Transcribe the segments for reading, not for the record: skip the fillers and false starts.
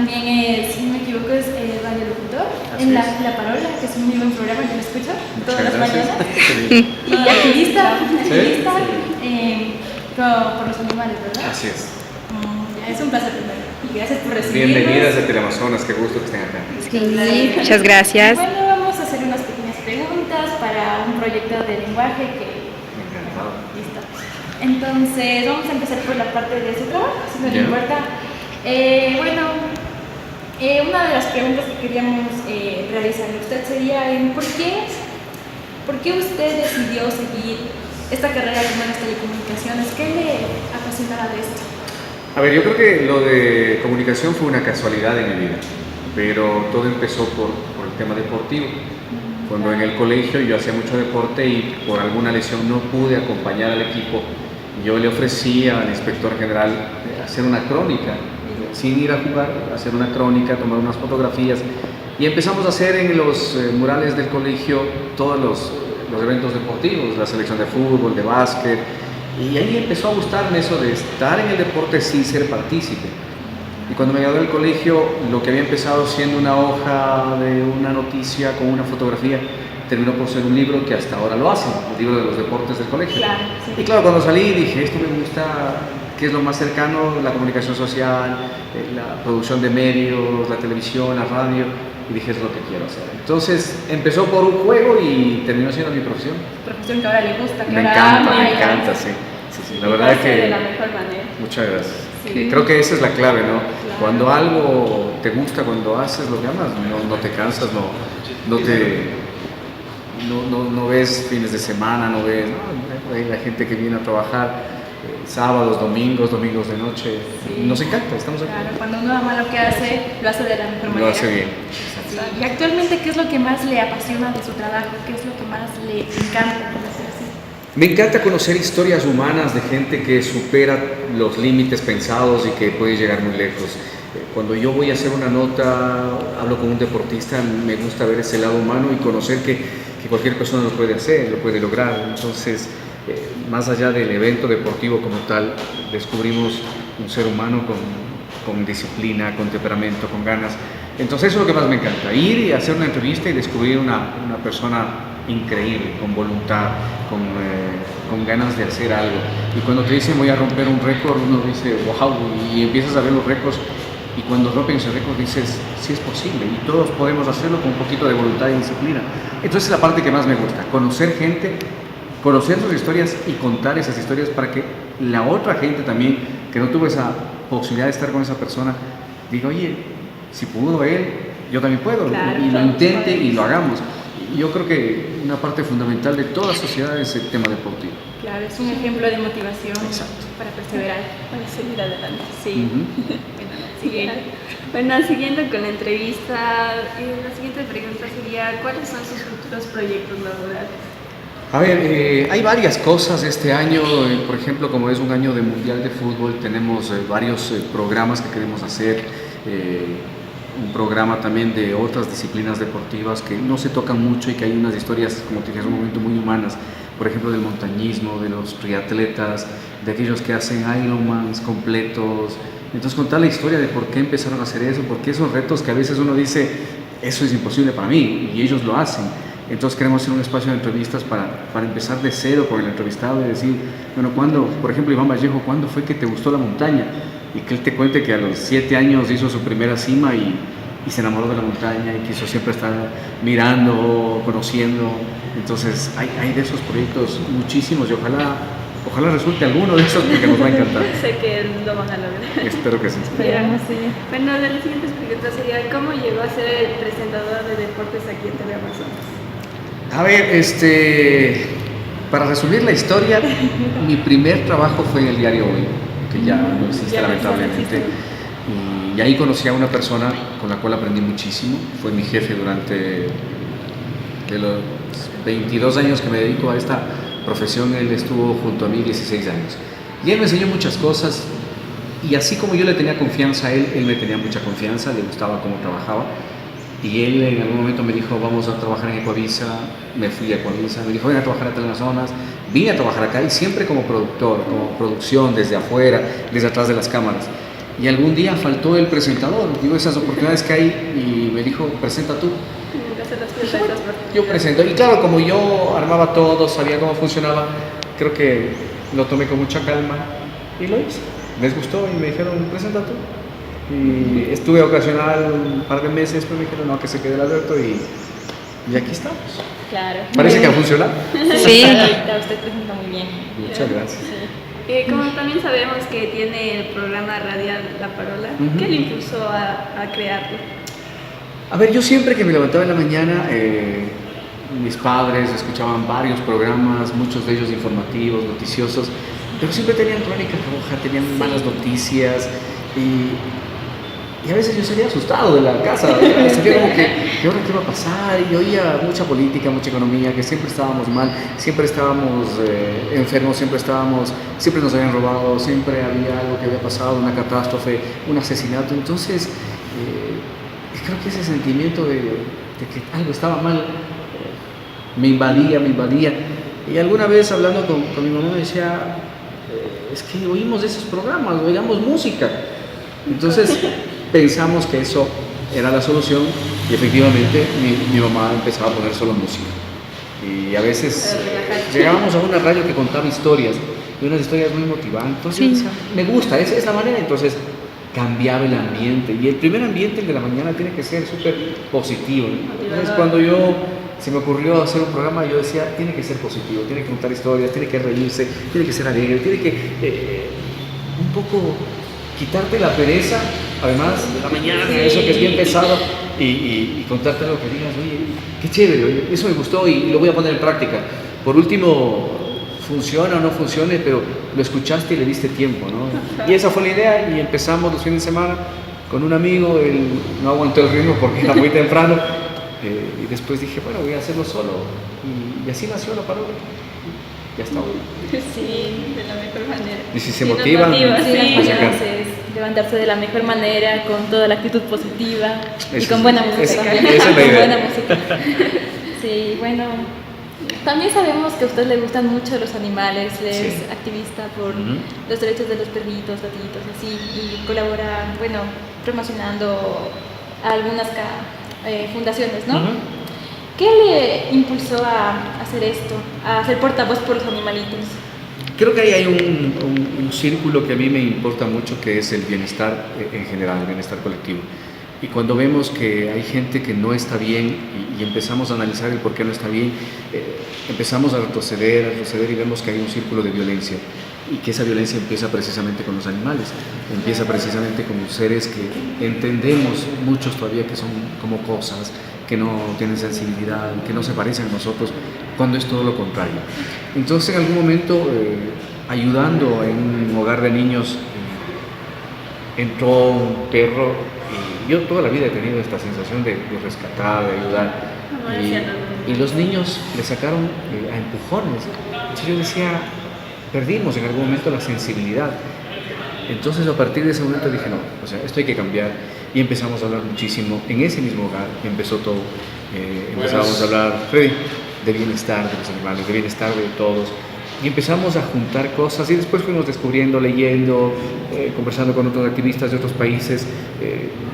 también es, si no me equivoco, es radiolocutor en la Parola, que es un muy buen programa que lo escucho todas las mañanas. Y activista, por los animales, ¿verdad? Así es. Es un placer primero. Y gracias por recibirnos. Bienvenidas a Teleamazonas, qué gusto que estén acá. Sí, muchas gracias. Bueno, vamos a hacer unas pequeñas preguntas para un proyecto de lenguaje que... Encantado. Listo. Entonces, vamos a empezar por la parte de su trabajo, si no le importa. Una de las preguntas que queríamos realizarle a usted sería ¿por qué usted decidió seguir esta carrera de humanas telecomunicaciones? ¿Qué le apasionaba de esto? A ver, yo creo que lo de comunicación fue una casualidad en mi vida, pero todo empezó por el tema deportivo. Cuando en el colegio yo hacía mucho deporte y por alguna lesión no pude acompañar al equipo, yo le ofrecí al inspector general hacer una crónica, sin ir a jugar, hacer una crónica, tomar unas fotografías, y empezamos a hacer en los murales del colegio todos los eventos deportivos, la selección de fútbol, de básquet, y ahí empezó a gustarme eso de estar en el deporte sin ser partícipe. Y cuando me gradué del colegio, lo que había empezado siendo una hoja de una noticia con una fotografía, terminó por ser un libro que hasta ahora lo hacen, el libro de los deportes del colegio. Claro, sí. Y claro, cuando salí dije, esto me gusta, que es lo más cercano, la comunicación social, la producción de medios, la televisión, la radio, y dije, es lo que quiero hacer. Entonces empezó por un juego y terminó siendo mi profesión. Profesión que ahora le gusta, que Me ahora encanta, ama, me encanta, sí. La verdad es que... de la mejor manera. Muchas gracias. Sí. Creo que esa es la clave, ¿no? Claro. Cuando algo te gusta, cuando haces lo que amas, no te cansas, no ves fines de semana, no ves, ¿no? Hay la gente que viene a trabajar sábados, domingos de noche. Sí. Nos encanta, estamos aquí. Claro, cuando uno ama lo que hace, lo hace de la mejor manera. Lo hace bien. Sí. Y actualmente, ¿qué es lo que más le apasiona de su trabajo? ¿Qué es lo que más le encanta de hacer así? Me encanta conocer historias humanas de gente que supera los límites pensados y que puede llegar muy lejos. Cuando yo voy a hacer una nota, hablo con un deportista, me gusta ver ese lado humano y conocer que cualquier persona lo puede hacer, lo puede lograr. Entonces, más allá del evento deportivo como tal, descubrimos un ser humano con disciplina, con temperamento, con ganas. Entonces eso es lo que más me encanta, ir y hacer una entrevista y descubrir una persona increíble, con voluntad, con ganas de hacer algo. Y cuando te dicen voy a romper un récord, uno dice wow, y empiezas a ver los récords, y cuando rompen ese récord dices sí es posible y todos podemos hacerlo con un poquito de voluntad y disciplina. Entonces es la parte que más me gusta, conocer gente, conocer sus historias y contar esas historias para que la otra gente también, que no tuvo esa posibilidad de estar con esa persona, diga, oye, si pudo él, yo también puedo, claro, y lo intente y lo hagamos. Y yo creo que una parte fundamental de toda sociedad es el tema deportivo. Claro, es un ejemplo de motivación. Exacto. Para perseverar. Para seguir adelante, sí. Bueno, Bueno, siguiendo con la entrevista, la siguiente pregunta sería, ¿cuáles son sus futuros proyectos laborales? A ver, hay varias cosas este año, por ejemplo, como es un año de Mundial de Fútbol, tenemos varios programas que queremos hacer, un programa también de otras disciplinas deportivas que no se tocan mucho y que hay unas historias, como te dije en un momento, muy humanas, por ejemplo, del montañismo, de los triatletas, de aquellos que hacen Ironmans completos. Entonces, contar la historia de por qué empezaron a hacer eso, por qué esos retos que a veces uno dice, eso es imposible para mí, y ellos lo hacen. Entonces queremos hacer un espacio de entrevistas para empezar de cero con el entrevistado y decir, bueno, ¿cuándo, por ejemplo, Iván Vallejo, cuándo fue que te gustó la montaña? Y que él te cuente que a los 7 años hizo su primera cima y se enamoró de la montaña y quiso siempre estar mirando, conociendo. Entonces hay de esos proyectos muchísimos y ojalá resulte alguno de esos porque nos va a encantar. Sé que lo van a lograr. Espero que sí. esperamos, sí. Bueno, de las siguientes preguntas sería, ¿cómo llegó a ser el presentador de deportes aquí en Teleamazonas? A ver, para resumir la historia, mi primer trabajo fue en el diario Hoy, que ya no existe lamentablemente. Y ahí conocí a una persona con la cual aprendí muchísimo. Fue mi jefe durante de los 22 años que me dedico a esta profesión. Él estuvo junto a mí 16 años. Y él me enseñó muchas cosas. Y así como yo le tenía confianza a él, él me tenía mucha confianza, le gustaba cómo trabajaba. Y él en algún momento me dijo, vamos a trabajar en Ecuavisa. Me fui a Ecuavisa, me dijo, ven a trabajar a Teleamazonas. Vine a trabajar acá y siempre como productor, como producción, desde afuera, desde atrás de las cámaras. Y algún día faltó el presentador, digo, esas oportunidades que hay, y me dijo, presenta tú. Nunca se las presenta esas oportunidades. Yo presento, y claro, como yo armaba todo, sabía cómo funcionaba, creo que lo tomé con mucha calma y lo hice. Les gustó y me dijeron, presenta tú. Y estuve ocasional un par de meses, pero me dijeron, no, que se quede el Alberto, y aquí estamos. Claro. Parece que ha funcionado. Sí. Ahorita usted presenta muy bien. Muchas gracias. Como también sabemos que tiene el programa radial La Parola, ¿qué le impulsó a crearlo? A ver, yo siempre que me levantaba en la mañana, mis padres escuchaban varios programas, muchos de ellos informativos, noticiosos, pero siempre tenían crónica roja, tenían malas noticias, y a veces yo salía asustado de la casa, salía como que, ¿y ahora qué va a pasar? Y oía mucha política, mucha economía, que siempre estábamos mal, siempre estábamos enfermos, siempre nos habían robado, siempre había algo que había pasado, una catástrofe, un asesinato. Entonces, creo que ese sentimiento de que algo estaba mal me invadía. Y alguna vez hablando con mi mamá me decía, es que oímos de esos programas, oíamos música. Entonces pensamos que eso era la solución, y efectivamente mi mamá empezaba a poner solo música. Y a veces llegábamos a una radio que contaba historias, y unas historias muy motivantes. Entonces yo decía, me gusta, esa es la manera. Entonces cambiaba el ambiente, y el primer ambiente, el de la mañana, tiene que ser súper positivo, ¿no? Entonces cuando se me ocurrió hacer un programa, yo decía, tiene que ser positivo, tiene que contar historias, tiene que reírse, tiene que ser alegre, tiene que un poco quitarte la pereza, además de la mañana, eso que es bien pesado, y contarte lo que digas, oye, qué chévere, oye, eso me gustó y lo voy a poner en práctica. Por último, funciona o no funcione, pero lo escuchaste y le diste tiempo, ¿no? Y esa fue la idea, y empezamos los fines de semana con un amigo. Él no aguantó el ritmo porque era muy temprano, y después dije, bueno, voy a hacerlo solo, y así nació La Parola. Ya está hoy. Sí, de la mejor manera. Y si se motivan, Sí, las pues mañanas acá. es levantarse de la mejor manera, con toda la actitud positiva y Eso con es- buena música esa- también. esa es la Con idea. buena música. Sí, bueno. También sabemos que a usted le gustan mucho los animales, es Sí. activista por Ujú. los derechos de los perritos, gatitos, así, y colabora, bueno, promocionando a algunas fundaciones, ¿no? Ujú. ¿Qué le impulsó a hacer esto, a ser portavoz por los animalitos? Creo que ahí hay un círculo que a mí me importa mucho, que es el bienestar en general, el bienestar colectivo. Y cuando vemos que hay gente que no está bien, y empezamos a analizar el por qué no está bien, empezamos a retroceder y vemos que hay un círculo de violencia, y que esa violencia empieza precisamente con los animales, empieza precisamente con los seres que entendemos muchos todavía que son como cosas, que no tienen sensibilidad, que no se parecen a nosotros, cuando es todo lo contrario. Entonces, en algún momento, ayudando en un hogar de niños, entró un perro, y yo toda la vida he tenido esta sensación de rescatar, de ayudar, y los niños le sacaron a empujones. Entonces yo decía, perdimos en algún momento la sensibilidad. Entonces, a partir de ese momento dije, no, o sea, esto hay que cambiar, y empezamos a hablar muchísimo. En ese mismo hogar empezó todo. Empezábamos a hablar, Freddy, de bienestar de los animales, de bienestar de todos, y empezamos a juntar cosas, y después fuimos descubriendo, leyendo, conversando con otros activistas de otros países,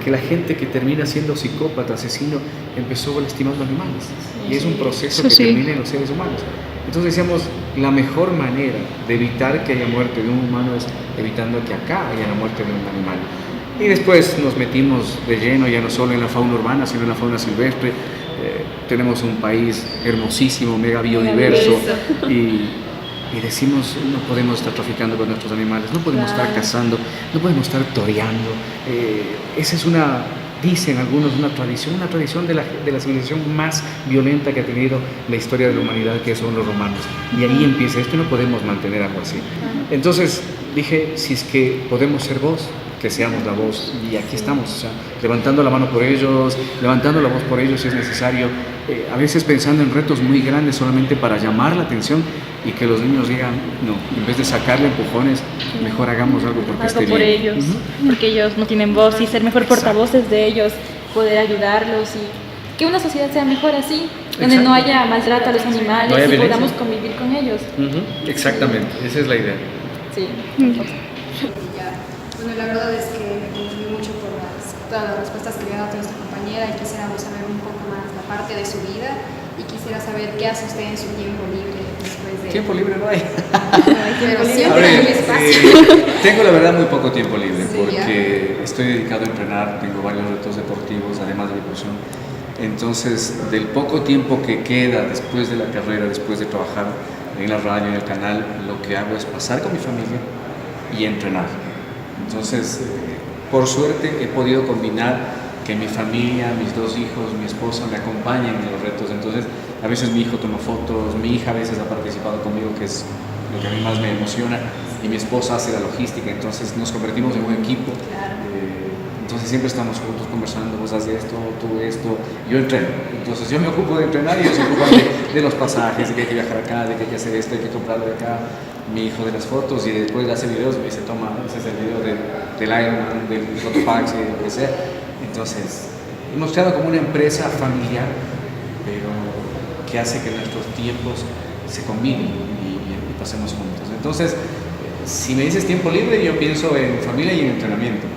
que la gente que termina siendo psicópata, asesino, empezó lastimando animales, y es un proceso que termina en los seres humanos. Entonces decíamos, la mejor manera de evitar que haya muerte de un humano es evitando que acá haya la muerte de un animal. Y después nos metimos de lleno, ya no solo en la fauna urbana, sino en la fauna silvestre. Tenemos un país hermosísimo, mega biodiverso, y decimos, no podemos estar traficando con nuestros animales, no podemos estar cazando, no podemos estar toreando. Esa es dicen algunos, una tradición de la civilización más violenta que ha tenido la historia de la humanidad, que son los romanos. Y ahí empieza esto, y no podemos mantener algo así. Entonces dije, si es que podemos ser voz, que seamos la voz, y aquí estamos, o sea, levantando la mano por ellos, levantando la voz por ellos si es necesario, a veces pensando en retos muy grandes solamente para llamar la atención, y que los niños digan, no, en vez de sacarle empujones, mejor hagamos algo porque Algo esté por bien. ellos, porque ellos no tienen voz, y ser mejor portavoces de ellos, poder ayudarlos, y que una sociedad sea mejor así, donde no haya maltrato a los animales, No haya y violencia. podamos convivir con ellos. Exactamente, esa es la idea. Sí. Bueno, la verdad es que todas las respuestas que le ha dado nuestra compañera y quisiéramos saber un poco más la parte de su vida y quisiera saber qué hace usted en su tiempo libre después de... Tiempo libre no hay. Pero A siempre ver, hay un espacio. tengo la verdad muy poco tiempo libre Sí, porque estoy dedicado a entrenar, tengo varios retos deportivos, además de mi profesión. Entonces, del poco tiempo que queda después de la carrera, después de trabajar en la radio, en el canal, lo que hago es pasar con mi familia y entrenar. Entonces, por suerte he podido combinar que mi familia, mis 2 hijos, mi esposa me acompañen en los retos. Entonces, a veces mi hijo toma fotos, mi hija a veces ha participado conmigo, que es lo que a mí más me emociona, y mi esposa hace la logística, entonces nos convertimos en un equipo. Entonces siempre estamos juntos conversando, vos haces esto, tú esto, yo entreno. Entonces yo me ocupo de entrenar y ellos se ocupan de los pasajes, de que hay que viajar acá, de que hay que hacer esto, hay que comprarlo de acá. Mi hijo de las fotos y después hace videos, me dice, toma, ese es el video del Ironman, del Photopax, de lo que sea. Entonces, hemos creado como una empresa familiar, pero que hace que nuestros tiempos se combinen y pasemos juntos. Entonces, si me dices tiempo libre, yo pienso en familia y en entrenamiento.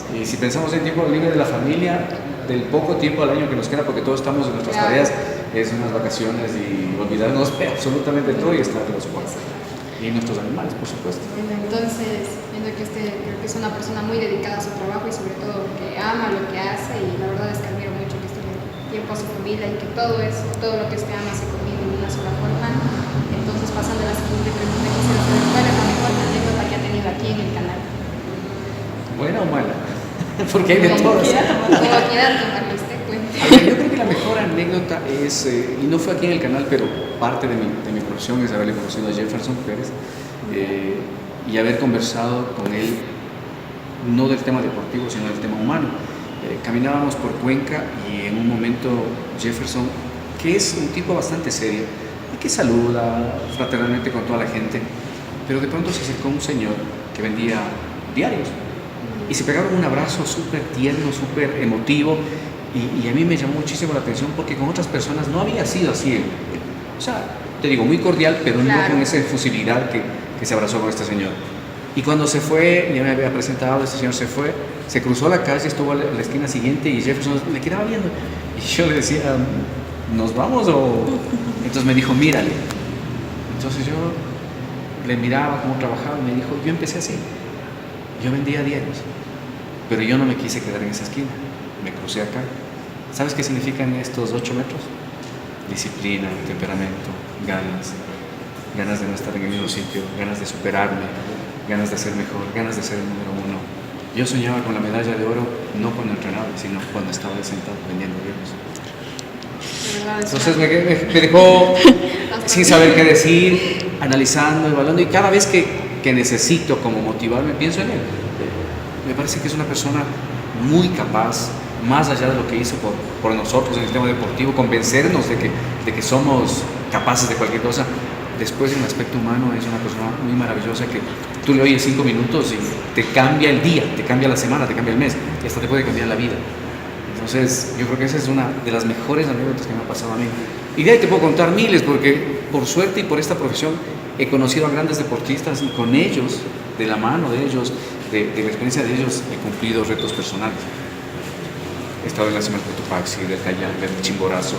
Y si pensamos en tiempo libre de la familia, del poco tiempo al año que nos queda, porque todos estamos en nuestras tareas, es unas vacaciones y olvidarnos de absolutamente todo y estar en los cuatro. Y nuestros animales, por supuesto. Entonces, viendo que usted creo que es una persona muy dedicada a su trabajo y sobre todo que ama lo que hace, y la verdad es que admiro mucho que esté tiempo a su familia y que todo lo que usted ama se combine en una sola forma. Entonces, pasando a la siguiente pregunta, quisiera saber cuál es la mejor anécdota que ha tenido aquí en el canal. ¿Buena o mala? Porque hay de todas. Como quiera tomarle usted cuenta. A ver, yo creo que la mejor anécdota es, y no fue aquí en el canal, pero parte de mi profesión es haberle conocido a Jefferson Pérez y haber conversado con él, no del tema deportivo, sino del tema humano. Caminábamos por Cuenca y en un momento Jefferson, que es un tipo bastante serio, y que saluda fraternalmente con toda la gente, pero de pronto se acercó un señor que vendía diarios y se pegaron un abrazo súper tierno, súper emotivo, y a mí me llamó muchísimo la atención porque con otras personas no había sido así. O sea, te digo, muy cordial, pero no con esa efusividad que se abrazó con este señor. Y cuando se fue, ya me había presentado, este señor se fue, se cruzó la calle, estuvo a la esquina siguiente y Jefferson le quedaba viendo. Y yo le decía, ¿nos vamos o...? Entonces me dijo, mírale. Entonces yo le miraba cómo trabajaba y me dijo, yo empecé así. Yo vendía diarios, pero yo no me quise quedar en esa esquina. Me crucé acá. ¿Sabes qué significan estos 8 metros? Disciplina, temperamento, ganas de no estar en el mismo sitio, ganas de superarme, ganas de ser mejor, ganas de ser el número 1. Yo soñaba con la medalla de oro no cuando entrenaba, sino cuando estaba sentado vendiendo libros. Entonces me dejó sin saber qué decir, analizando, evaluando, y cada vez que necesito como motivarme, pienso en él. Me parece que es una persona muy capaz, más allá de lo que hizo por nosotros en el sistema deportivo, convencernos de que somos capaces de cualquier cosa. Después, en el aspecto humano, es una persona muy maravillosa que tú le oyes 5 minutos y te cambia el día, te cambia la semana, te cambia el mes y hasta te puede cambiar la vida. Entonces, yo creo que esa es una de las mejores anécdotas que me ha pasado a mí. Y de ahí te puedo contar miles, porque por suerte y por esta profesión he conocido a grandes deportistas y con ellos, de la mano de ellos, de la experiencia de ellos, he cumplido retos personales. He estado en la cima del Cotopaxi, del Kayak, del Chimborazo,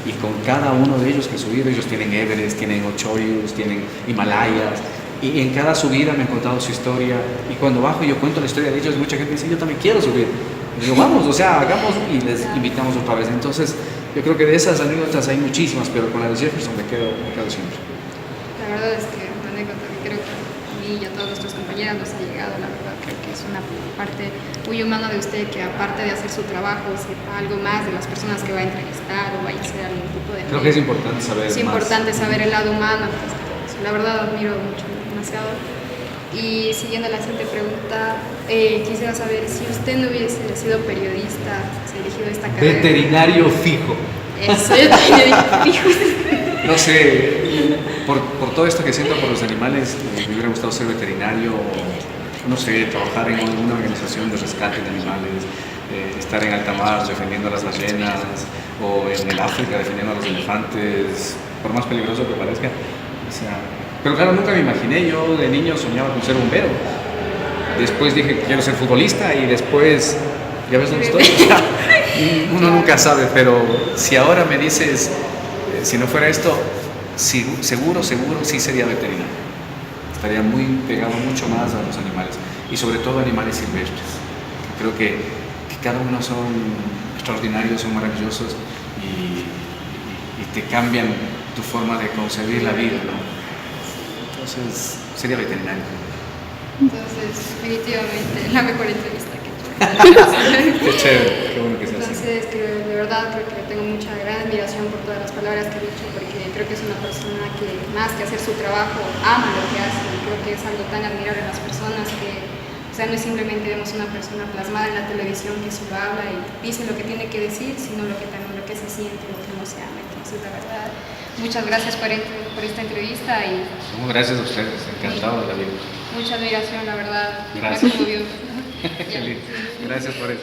y con cada uno de ellos que he subido, ellos tienen Everest, tienen Ochoyos, tienen Himalayas, y en cada subida me han contado su historia, y cuando bajo y yo cuento la historia de ellos, mucha gente dice, yo también quiero subir. Y digo, vamos, o sea, hagamos, y les invitamos otra vez. Entonces, yo creo que de esas anécdotas hay muchísimas, pero con la de Jefferson me quedo siempre. La verdad es que una anécdota que creo que a mí y a todos nuestros compañeros nos ha llegado, la verdad, creo que es una parte muy humana de usted, que aparte de hacer su trabajo, sepa algo más de las personas que va a entrevistar o vaya a hacer algún tipo de... Creo que es importante saber Es importante saber el lado humano, pues, la verdad admiro mucho, demasiado. Y siguiendo la siguiente pregunta, quisiera saber si usted no hubiese sido periodista, se elegido esta carrera. Veterinario fijo. Eso, veterinario fijo. No sé, por todo esto que siento por los animales, me hubiera gustado ser veterinario, no sé, trabajar en alguna organización de rescate de animales, estar en alta mar defendiendo a las ballenas, o en el África defendiendo a los elefantes, por más peligroso que parezca. O sea, pero claro, nunca me imaginé, yo de niño soñaba con ser bombero. Después dije que quiero ser futbolista y después ¿Ya ves dónde estoy? Uno nunca sabe, pero si ahora me dices, si no fuera esto, seguro sí sería veterinario. Estaría muy pegado mucho más a los animales y sobre todo animales silvestres. Creo que cada uno son extraordinarios, son maravillosos y te cambian tu forma de concebir la vida, ¿no? Entonces, sería veterinario. Entonces, definitivamente, la mejor entrevista que he hecho. Qué chévere, qué bueno que sea así. Entonces, de verdad creo que tengo mucha gran admiración por todas las palabras que he dicho, porque creo que es una persona que, más que hacer su trabajo, ama lo que hace. Y creo que es algo tan admirable en las personas que, o sea, no es simplemente vemos una persona plasmada en la televisión que solo habla y dice lo que tiene que decir, sino lo que también lo que se siente, lo que no se ama. Entonces, la verdad, muchas gracias por esta entrevista y Gracias a ustedes, encantado de la vida. mucha admiración, la verdad. Gracias. Me conmovió. Gracias por eso.